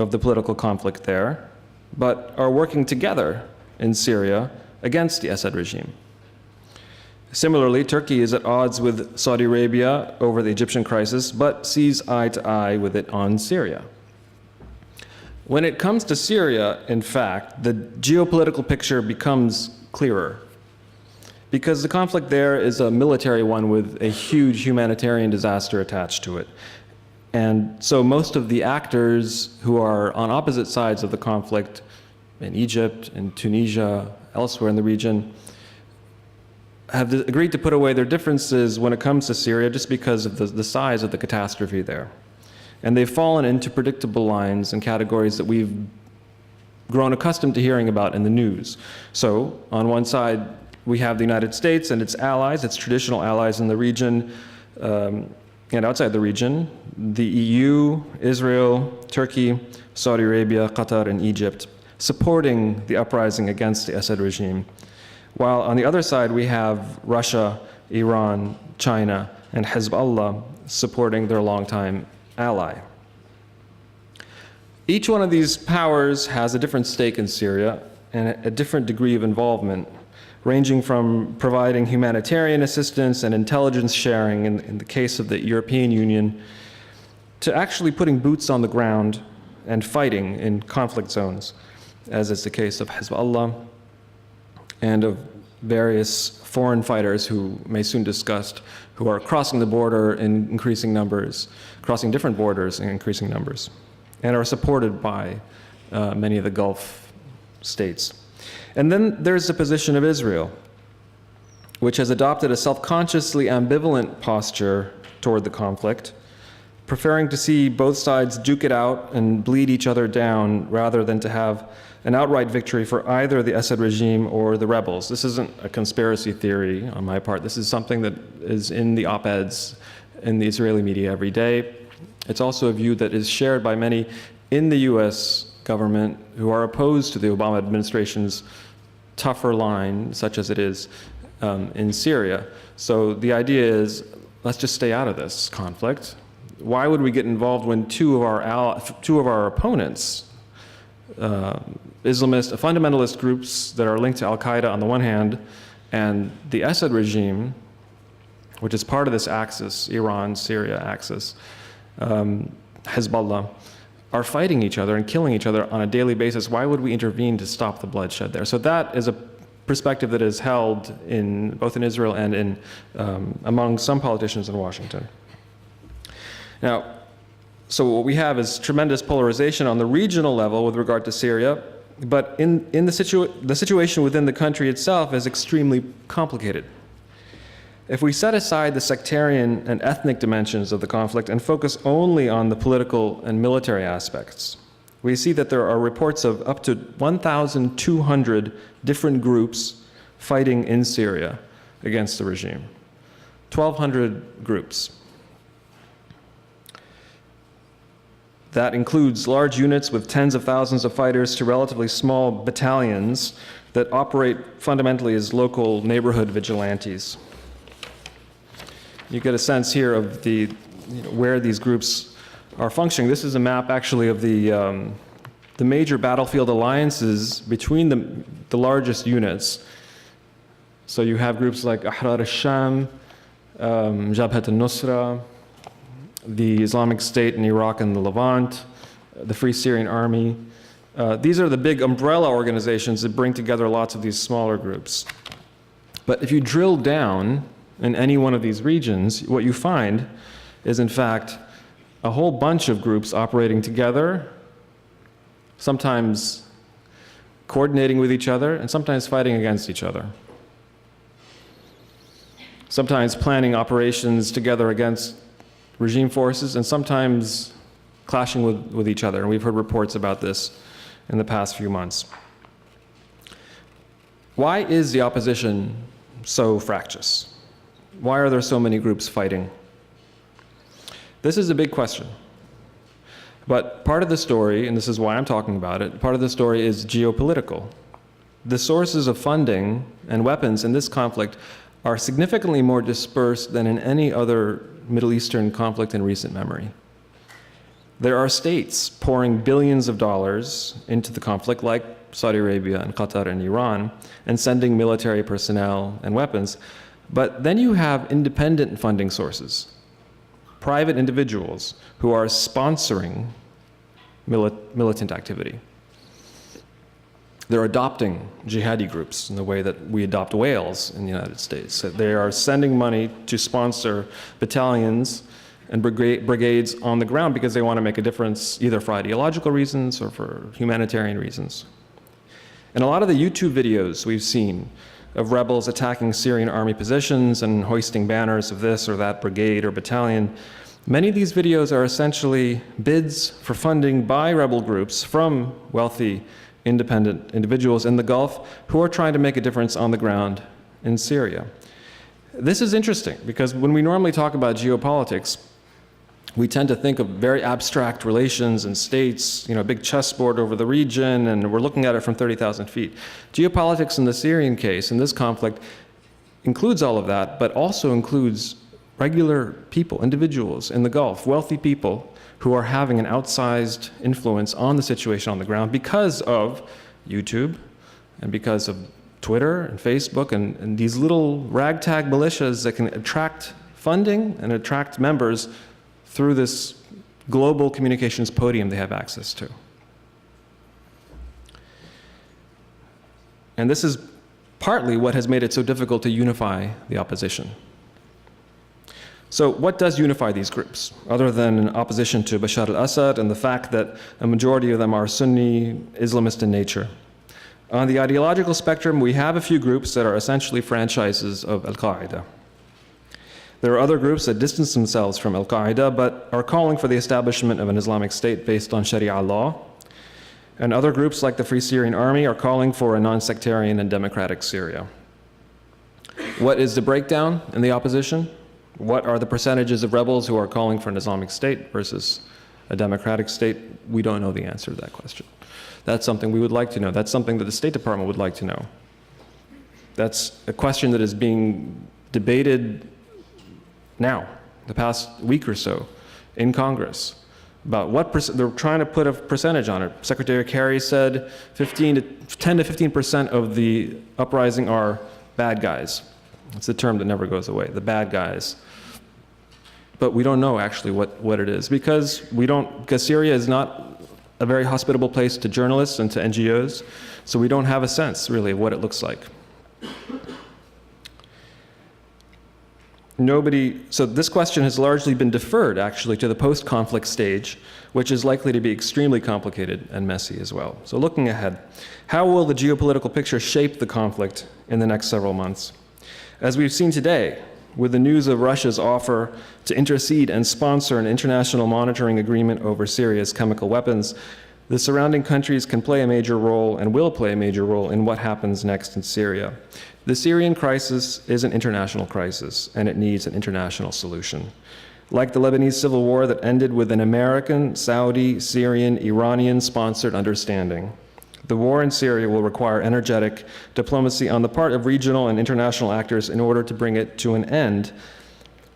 of the political conflict there, but are working together in Syria against the Assad regime. Similarly, Turkey is at odds with Saudi Arabia over the Egyptian crisis, but sees eye to eye with it on Syria. When it comes to Syria, in fact, the geopolitical picture becomes clearer, because the conflict there is a military one with a huge humanitarian disaster attached to it. And so most of the actors who are on opposite sides of the conflict in Egypt, in Tunisia, elsewhere in the region, have agreed to put away their differences when it comes to Syria just because of the size of the catastrophe there. And they've fallen into predictable lines and categories that we've grown accustomed to hearing about in the news. So on one side, we have the United States and its allies, its traditional allies in the region, and outside the region, the EU, Israel, Turkey, Saudi Arabia, Qatar, and Egypt, supporting the uprising against the Assad regime. While on the other side, we have Russia, Iran, China, and Hezbollah supporting their longtime ally. Each one of these powers has a different stake in Syria and a different degree of involvement, ranging from providing humanitarian assistance and intelligence sharing in the case of the European Union, to actually putting boots on the ground and fighting in conflict zones, as is the case of Hezbollah and of various foreign fighters who Mayssun discussed, who are crossing the border in increasing numbers, crossing different borders in increasing numbers, and are supported by many of the Gulf states. And then there's the position of Israel, which has adopted a self-consciously ambivalent posture toward the conflict, preferring to see both sides duke it out and bleed each other down rather than to have an outright victory for either the Assad regime or the rebels. This isn't a conspiracy theory on my part. This is something that is in the op-eds in the Israeli media every day. It's also a view that is shared by many in the US government who are opposed to the Obama administration's tougher line, such as it is in Syria. So the idea is, let's just stay out of this conflict. Why would we get involved when two of our opponents, Islamist, fundamentalist groups that are linked to Al-Qaeda on the one hand, and the Assad regime, which is part of this axis, Iran-Syria axis, Hezbollah, are fighting each other and killing each other on a daily basis? Why would we intervene to stop the bloodshed there? So that is a perspective that is held both in Israel and among some politicians in Washington. Now, so what we have is tremendous polarization on the regional level with regard to Syria, but in the situation within the country itself is extremely complicated. If we set aside the sectarian and ethnic dimensions of the conflict and focus only on the political and military aspects, we see that there are reports of up to 1,200 different groups fighting in Syria against the regime. 1,200 groups. That includes large units with tens of thousands of fighters to relatively small battalions that operate fundamentally as local neighborhood vigilantes. You get a sense here of where these groups are functioning. This is a map actually of the major battlefield alliances between the largest units. So you have groups like Ahrar al-Sham, Jabhat al-Nusra, the Islamic State in Iraq and the Levant, the Free Syrian Army. These are the big umbrella organizations that bring together lots of these smaller groups. But if you drill down in any one of these regions, what you find is, in fact, a whole bunch of groups operating together, sometimes coordinating with each other, and sometimes fighting against each other. Sometimes planning operations together against regime forces, and sometimes clashing with each other. And we've heard reports about this in the past few months. Why is the opposition so fractious? Why are there so many groups fighting? This is a big question. But part of the story, and this is why I'm talking about it, part of the story is geopolitical. The sources of funding and weapons in this conflict are significantly more dispersed than in any other Middle Eastern conflict in recent memory. There are states pouring billions of dollars into the conflict, like Saudi Arabia and Qatar and Iran, and sending military personnel and weapons. But then you have independent funding sources, private individuals who are sponsoring militant activity. They're adopting jihadi groups in the way that we adopt whales in the United States. They are sending money to sponsor battalions and brigades on the ground because they want to make a difference either for ideological reasons or for humanitarian reasons. And a lot of the YouTube videos we've seen of rebels attacking Syrian army positions and hoisting banners of this or that brigade or battalion, many of these videos are essentially bids for funding by rebel groups from wealthy, independent individuals in the Gulf who are trying to make a difference on the ground in Syria. This is interesting because when we normally talk about geopolitics, we tend to think of very abstract relations and states, a big chessboard over the region, and we're looking at it from 30,000 feet. Geopolitics in the Syrian case, in this conflict, includes all of that, but also includes regular people, individuals in the Gulf, wealthy people who are having an outsized influence on the situation on the ground because of YouTube and because of Twitter and Facebook and these little ragtag militias that can attract funding and attract members through this global communications podium they have access to. And this is partly what has made it so difficult to unify the opposition. So what does unify these groups, other than an opposition to Bashar al-Assad and the fact that a majority of them are Sunni Islamist in nature? On the ideological spectrum, we have a few groups that are essentially franchises of Al-Qaeda. There are other groups that distance themselves from Al-Qaeda but are calling for the establishment of an Islamic State based on Sharia law. And other groups like the Free Syrian Army are calling for a non-sectarian and democratic Syria. What is the breakdown in the opposition? What are the percentages of rebels who are calling for an Islamic State versus a democratic state? We don't know the answer to that question. That's something we would like to know. That's something that the State Department would like to know. That's a question that is being debated now, the past week or so, in Congress, about they're trying to put a percentage on it. Secretary Kerry said 10 to 15% of the uprising are bad guys. It's a term that never goes away, the bad guys. But we don't know actually what it is because Syria is not a very hospitable place to journalists and to NGOs, so we don't have a sense really of what it looks like. So this question has largely been deferred actually to the post-conflict stage, which is likely to be extremely complicated and messy as well. So looking ahead, how will the geopolitical picture shape the conflict in the next several months? As we've seen today, with the news of Russia's offer to intercede and sponsor an international monitoring agreement over Syria's chemical weapons, the surrounding countries can play a major role and will play a major role in what happens next in Syria. The Syrian crisis is an international crisis, and it needs an international solution. Like the Lebanese civil war that ended with an American, Saudi, Syrian, Iranian-sponsored understanding, the war in Syria will require energetic diplomacy on the part of regional and international actors in order to bring it to an end.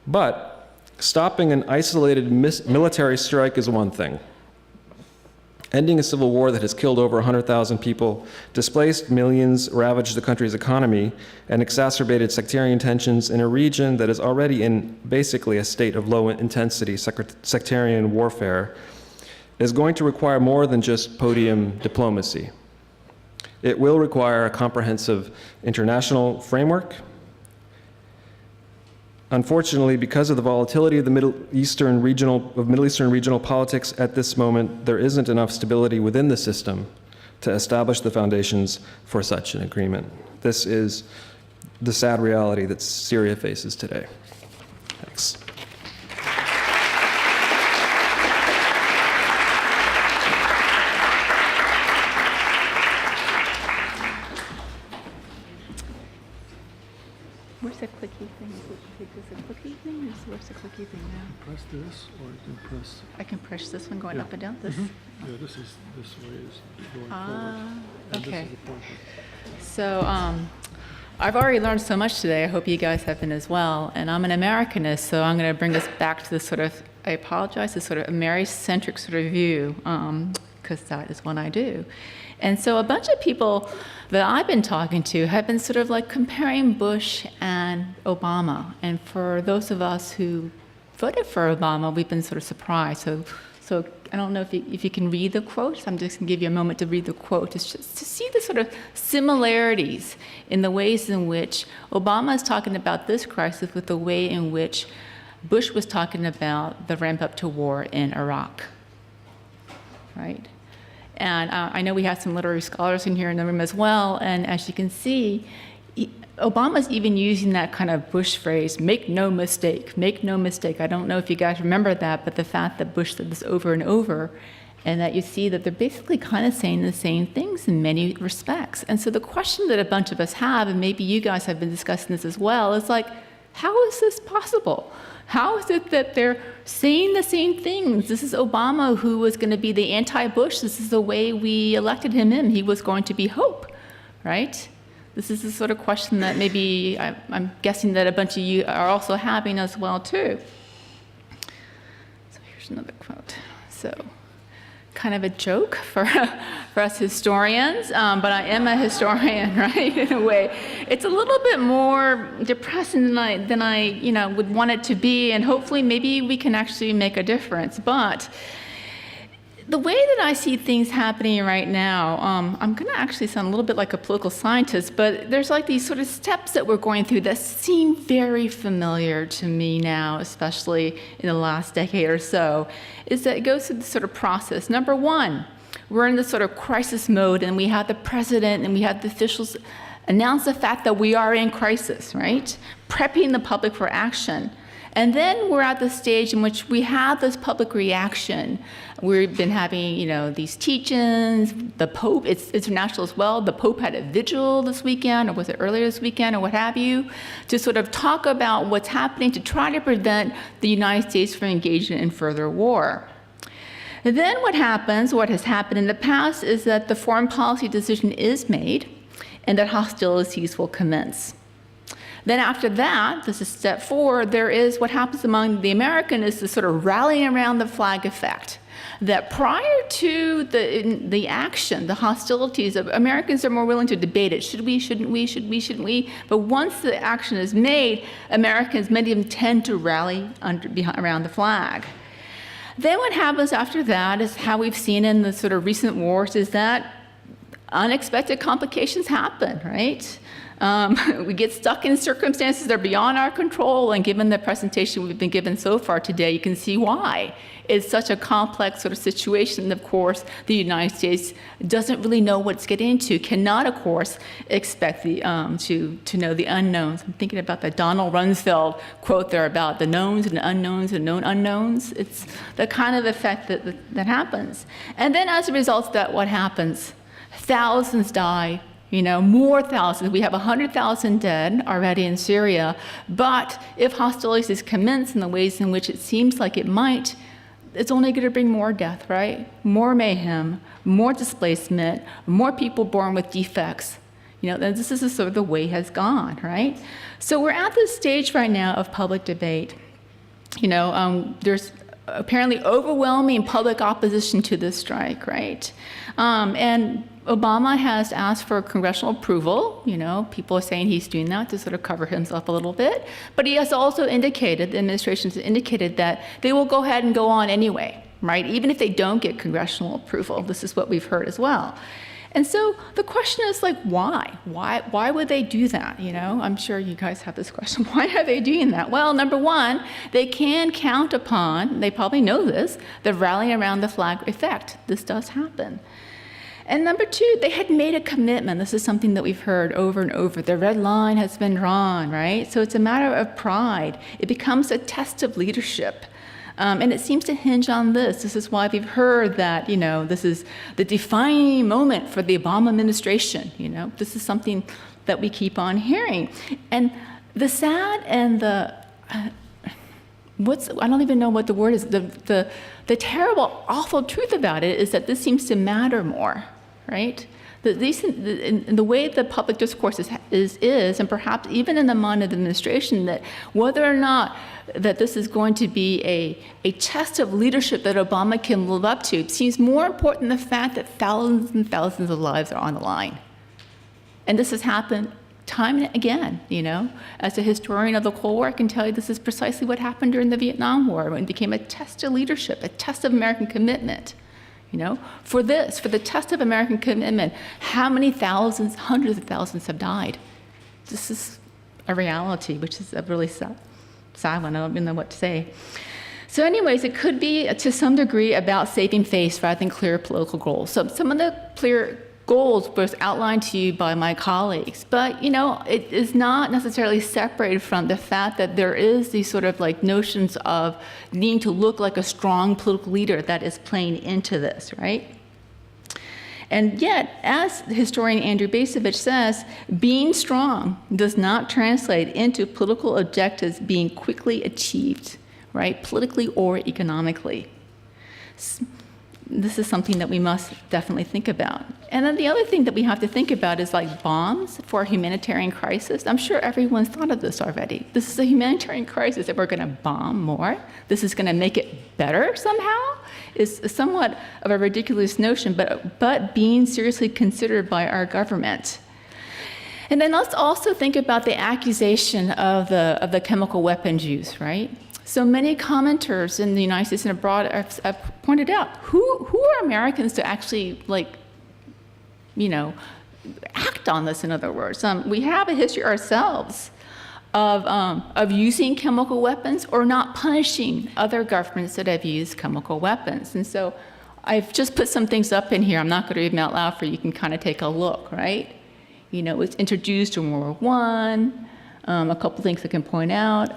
But stopping an isolated military strike is one thing. Ending a civil war that has killed over 100,000 people, displaced millions, ravaged the country's economy, and exacerbated sectarian tensions in a region that is already in basically a state of low-intensity sectarian warfare is going to require more than just podium diplomacy. It will require a comprehensive international framework. Unfortunately, because of the volatility of the Middle Eastern regional politics at this moment, there isn't enough stability within the system to establish the foundations for such an agreement. This is the sad reality that Syria faces today. Thanks. Where's the clicky thing? Is this a clicky thing? Where's the clicky thing now? Press this, or you can press. I can press this one going up and down? This? Yeah, this way is going forward. Okay. This is the pointer. So I've already learned so much today. I hope you guys have been as well. And I'm an Americanist, so I'm going to bring us back to this sort of, I apologize, this sort of Americentric sort of view, because that is what I do. And so a bunch of people that I've been talking to have been sort of like comparing Bush and Obama. And for those of us who voted for Obama, we've been sort of surprised. So I don't know if you can read the quote. I'm just going to give you a moment to read the quote. It's just to see the sort of similarities in the ways in which Obama is talking about this crisis with the way in which Bush was talking about the ramp up to war in Iraq, right? And I know we have some literary scholars in here in the room as well, and as you can see, Obama's even using that kind of Bush phrase, make no mistake, make no mistake. I don't know if you guys remember that, but the fact that Bush said this over and over, and that you see that they're basically kind of saying the same things in many respects. And so the question that a bunch of us have, and maybe you guys have been discussing this as well, is like, how is this possible? How is it that they're saying the same things? This is Obama who was going to be the anti-Bush. This is the way we elected him in. He was going to be hope, right? This is the sort of question that maybe I'm guessing that a bunch of you are also having as well, too. So here's another quote. So, kind of a joke for us historians, but I am a historian, right, in a way. It's a little bit more depressing than I would want it to be, and hopefully maybe we can actually make a difference. But the way that I see things happening right now, I'm going to actually sound a little bit like a political scientist, but there's like these sort of steps that we're going through that seem very familiar to me now, especially in the last decade or so, is that it goes through this sort of process. Number one, we're in this sort of crisis mode, and we have the president and we have the officials announce the fact that we are in crisis, right? Prepping the public for action. And then we're at the stage in which we have this public reaction. We've been having, these teach-ins. The Pope, it's international as well. The Pope had a vigil this weekend, or was it earlier this weekend, or what have you, to sort of talk about what's happening to try to prevent the United States from engaging in further war. And then what has happened in the past is that the foreign policy decision is made and that hostilities will commence. Then after that, this is step 4, there is what happens among the Americans is the sort of rallying around the flag effect. That prior to the action, the hostilities, Americans are more willing to debate it. Should we, shouldn't we, should we, shouldn't we? But once the action is made, Americans, many of them tend to rally around the flag. Then what happens after that is how we've seen in the sort of recent wars is that unexpected complications happen, right? We get stuck in circumstances that are beyond our control, and given the presentation we've been given so far today, you can see why. It's such a complex sort of situation. Of course, the United States doesn't really know what it's getting into, cannot, of course, expect to know the unknowns. I'm thinking about the Donald Rumsfeld quote there about the knowns and the unknowns and known unknowns. It's the kind of effect that happens. And then as a result of that, what happens? Thousands die. More thousands. We have 100,000 dead already in Syria, but if hostilities commence in the ways in which it seems like it might, it's only going to bring more death, right? More mayhem, more displacement, more people born with defects. And this is sort of the way has gone, right? So we're at this stage right now of public debate. There's apparently overwhelming public opposition to this strike, right? And Obama has asked for congressional approval. People are saying he's doing that to sort of cover himself a little bit. But he has also indicated, the administration has indicated that they will go ahead and go on anyway, right? Even if they don't get congressional approval. This is what we've heard as well. And so the question is like, why? Why would they do that? I'm sure you guys have this question. Why are they doing that? Well, number one, they can count upon, they probably know this, the rally around the flag effect. This does happen. And number two, they had made a commitment. This is something that we've heard over and over. The red line has been drawn, right? So it's a matter of pride. It becomes a test of leadership. And it seems to hinge on this. This is why we've heard that, this is the defining moment for the Obama administration. This is something that we keep on hearing. And the sad and I don't even know what the word is. The terrible, awful truth about it is that this seems to matter more, right? The way the public discourse is, and perhaps even in the mind of the administration, that whether or not that this is going to be a test of leadership that Obama can live up to seems more important than the fact that thousands and thousands of lives are on the line. And this has happened time and again, As a historian of the Cold War, I can tell you this is precisely what happened during the Vietnam War, when it became a test of leadership, a test of American commitment. For the test of American commitment, how many thousands, hundreds of thousands have died? This is a reality, which is really sad. silent. I don't even know what to say. So anyways, it could be to some degree about saving face rather than clear political goals. So some of the clear goals was outlined to you by my colleagues, but it is not necessarily separated from the fact that there is these sort of like notions of needing to look like a strong political leader that is playing into this, right? And yet, as historian Andrew Bacevich says, being strong does not translate into political objectives being quickly achieved, right, politically or economically. This is something that we must definitely think about. And then the other thing that we have to think about is like bombs for a humanitarian crisis. I'm sure everyone's thought of this already. This is a humanitarian crisis that we're going to bomb more. This is going to make it better somehow. Is somewhat of a ridiculous notion, but being seriously considered by our government. And then let's also think about the accusation of the chemical weapons use, right? So many commenters in the United States and abroad have pointed out, who are Americans to actually, act on this, in other words? We have a history ourselves of using chemical weapons or not punishing other governments that have used chemical weapons. And so I've just put some things up in here. I'm not going to read them out loud for you. You can kind of take a look, right? It was introduced in World War I. A couple things I can point out.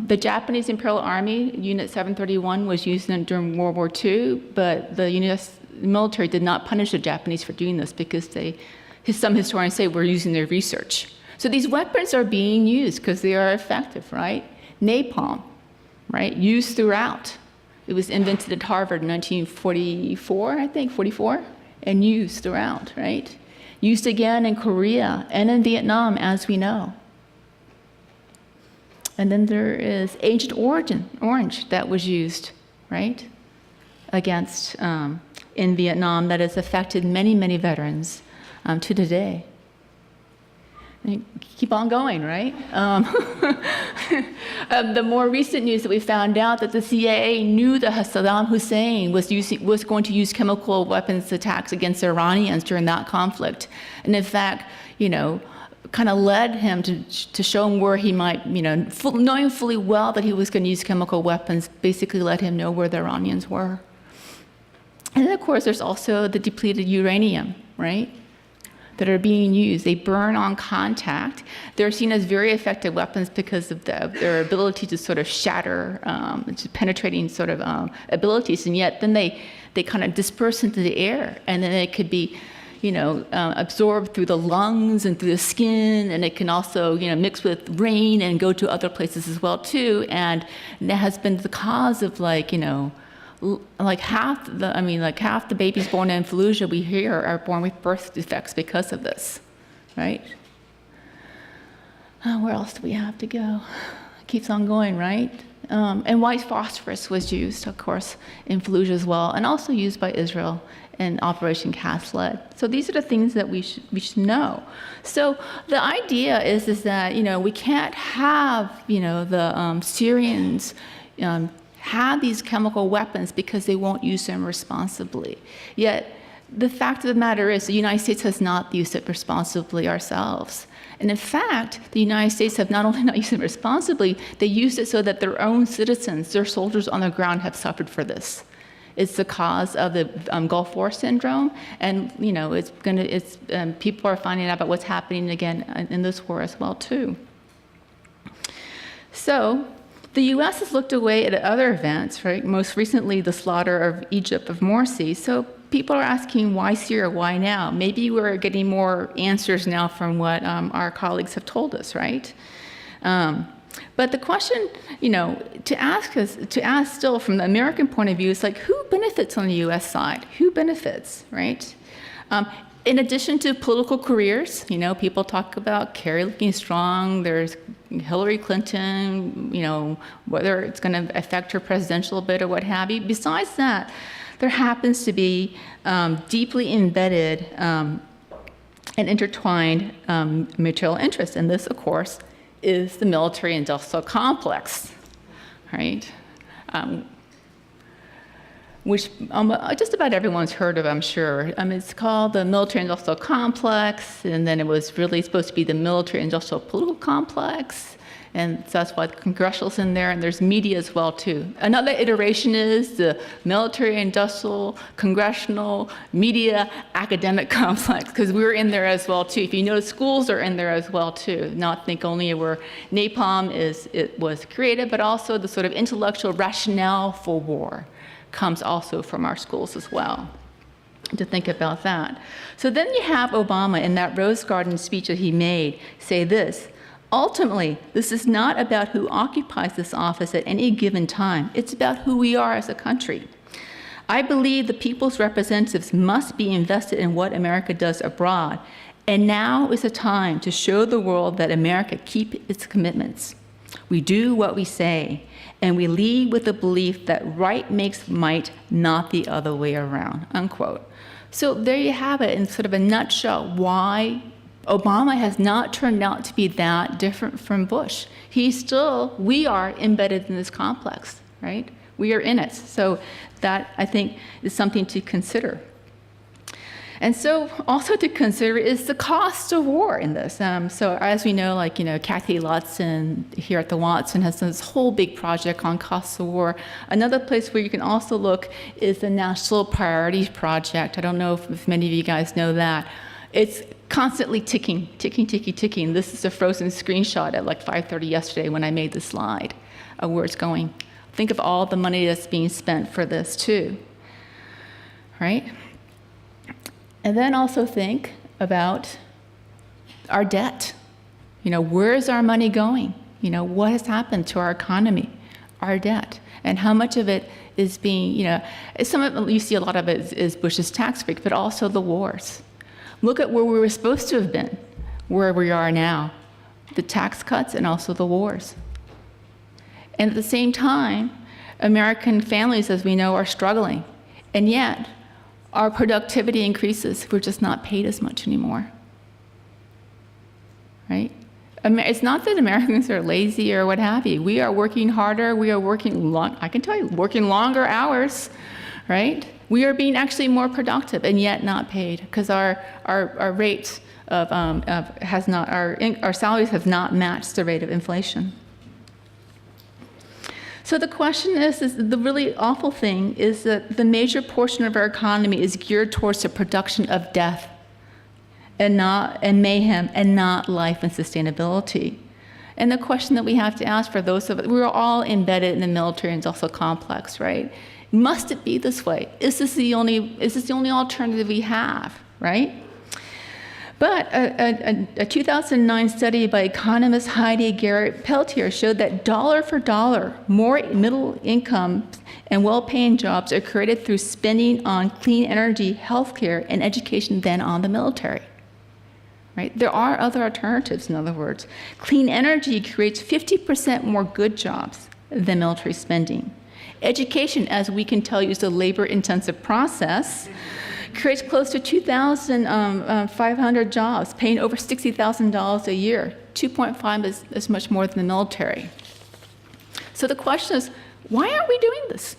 The Japanese Imperial Army, Unit 731, was used during World War II, but the U.S. military did not punish the Japanese for doing this because some historians say we're using their research. So these weapons are being used because they are effective, right? Napalm, right? Used throughout. It was invented at Harvard in 1944, I think, 44, and used throughout, right? Used again in Korea and in Vietnam, as we know. And then there is Agent Orange that was used, right, against in Vietnam that has affected many, many veterans to today. Keep on going, right? The more recent news that we found out that the CIA knew that Saddam Hussein was going to use chemical weapons attacks against Iranians during that conflict, and in fact, kind of led him to show him where he might, knowing fully well that he was going to use chemical weapons, basically let him know where the Iranians were. And then, of course, there's also the depleted uranium, right, that are being used. They burn on contact. They're seen as very effective weapons because of their ability to sort of shatter, penetrating sort of abilities, and yet then they kind of disperse into the air, and then it could be absorbed through the lungs and through the skin, and it can also, mix with rain and go to other places as well too. And that has been the cause of half the babies born in Fallujah we hear are born with birth defects because of this, right? Where else do we have to go? It keeps on going, right? And white phosphorus was used, of course, in Fallujah as well, and also used by Israel in Operation Cast Lead. So these are the things that we should know. So the idea is that we can't have the Syrians have these chemical weapons because they won't use them responsibly. Yet the fact of the matter is the United States has not used it responsibly ourselves. And in fact, the United States have not only not used it responsibly, they used it so that their own citizens, their soldiers on the ground, have suffered for this. It's the cause of the Gulf War syndrome, and people are finding out about what's happening again in this war as well too. So the U.S. has looked away at other events, right? Most recently, the slaughter of Egypt of Morsi. So people are asking, why Syria? Why now? Maybe we're getting more answers now from what our colleagues have told us, right? But the question, to ask still from the American point of view is who benefits on the U.S. side? Who benefits, right? In addition to political careers, people talk about Kerry looking strong. There's Hillary Clinton, whether it's going to affect her presidential bid or what have you. Besides that, there happens to be deeply embedded and intertwined material interests, and this, of course, is the military-industrial complex, right? Which just about everyone's heard of, I'm sure. It's called the military-industrial complex, and then it was really supposed to be the military-industrial political complex, And so that's why the congressional's in there, and there's media as well, too. Another iteration is the military, industrial, congressional, media, academic complex, because we're in there as well, too. If you notice, schools are in there as well, too. Not think only where napalm was created, but also the sort of intellectual rationale for war comes also from our schools as well, to think about that. So then you have Obama in that Rose Garden speech that he made say this: ultimately, this is not about who occupies this office at any given time. It's about who we are as a country. I believe the people's representatives must be invested in what America does abroad. And now is the time to show the world that America keeps its commitments. We do what we say, and we lead with the belief that right makes might, not the other way around, unquote. So there you have it in sort of a nutshell why Obama has not turned out to be that different from Bush. We are embedded in this complex, right? We are in it. So that, I think, is something to consider. And so also to consider is the cost of war in this. So as we know, Kathy Lotson here at the Watson has done this whole big project on costs of war. Another place where you can also look is the National Priorities Project. I don't know if many of you guys know that. It's constantly ticking. This is a frozen screenshot at 5:30 yesterday when I made the slide of where it's going. Think of all the money that's being spent for this too, right? And then also think about our debt. Where's our money going? What has happened to our economy, our debt, and how much of it is being, some of it, you see a lot of it is Bush's tax break, but also the wars. Look at where we were supposed to have been, where we are now, the tax cuts and also the wars. And at the same time, American families, as we know, are struggling. And yet, our productivity increases. We're just not paid as much anymore, right? It's not that Americans are lazy or what have you. We are working harder. We are working working longer hours, right? We are being actually more productive and yet not paid because our rates of our salaries have not matched the rate of inflation. So the question is the really awful thing is that the major portion of our economy is geared towards the production of death and mayhem and not life and sustainability. And the question that we have to ask for those of us, we're all embedded in the military industrial complex, right? Must it be this way? Is this the only alternative we have, right? But a 2009 study by economist Heidi Garrett Peltier showed that dollar for dollar, more middle income and well-paying jobs are created through spending on clean energy, healthcare, and education than on the military. Right? There are other alternatives, in other words. Clean energy creates 50% more good jobs than military spending. Education, as we can tell you, is a labor-intensive process, creates close to 2,500 jobs, paying over $60,000 a year. 2.5 is much more than the military. So the question is, why aren't we doing this?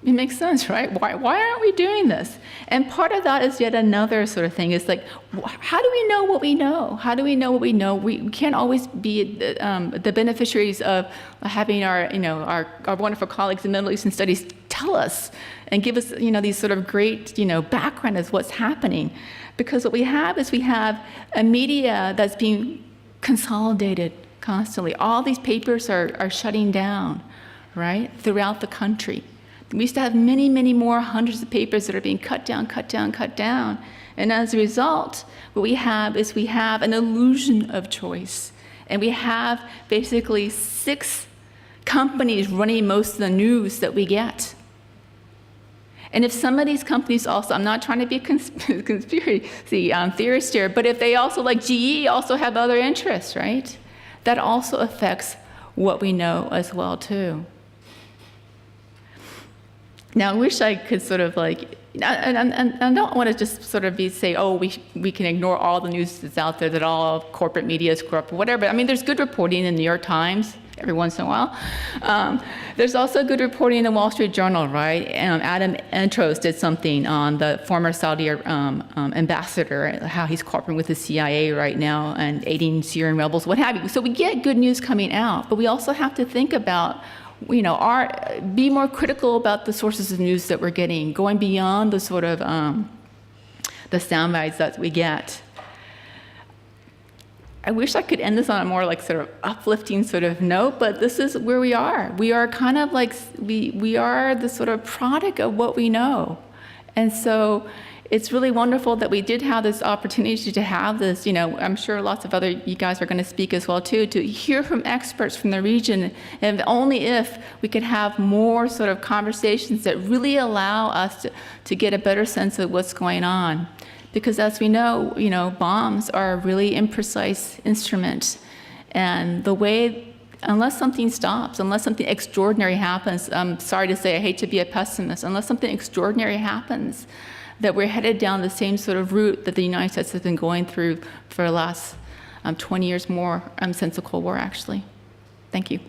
It makes sense, right? Why aren't we doing this? And part of that is yet another sort of thing. It's like, how do we know what we know? How do we know what we know? We can't always be the beneficiaries of having our wonderful colleagues in Middle Eastern Studies tell us and give us, these sort of great, background as what's happening. Because what we have is a media that's being consolidated constantly. All these papers are shutting down, right, throughout the country. We used to have many, many more hundreds of papers that are being cut down. And as a result, what we have is an illusion of choice. And we have basically 6 companies running most of the news that we get. And if some of these companies also, I'm not trying to be a conspiracy theorist here, but if they also, like GE, also have other interests, right? That also affects what we know as well, too. Now, I wish I could sort of and I don't want to just sort of say, oh, we can ignore all the news that's out there, that all corporate media is corrupt or whatever. But I mean, there's good reporting in the New York Times. every once in a while. There's also good reporting in the Wall Street Journal, right? Adam Entros did something on the former Saudi ambassador, how he's cooperating with the CIA right now and aiding Syrian rebels, what have you. So we get good news coming out, but we also have to think about, be more critical about the sources of news that we're getting, going beyond the sort of the sound bites that we get. I wish I could end this on a more like sort of uplifting sort of note, but this is where we are. We are kind of like, we are the sort of product of what we know. And so it's really wonderful that we did have this opportunity to have this, I'm sure lots of other you guys are going to speak as well too, to hear from experts from the region, and only if we could have more sort of conversations that really allow us to get a better sense of what's going on. Because as we know, bombs are a really imprecise instrument. And the way, unless something stops, unless something extraordinary happens, I'm sorry to say, I hate to be a pessimist, unless something extraordinary happens, that we're headed down the same sort of route that the United States has been going through for the last 20 years more since the Cold War, actually. Thank you.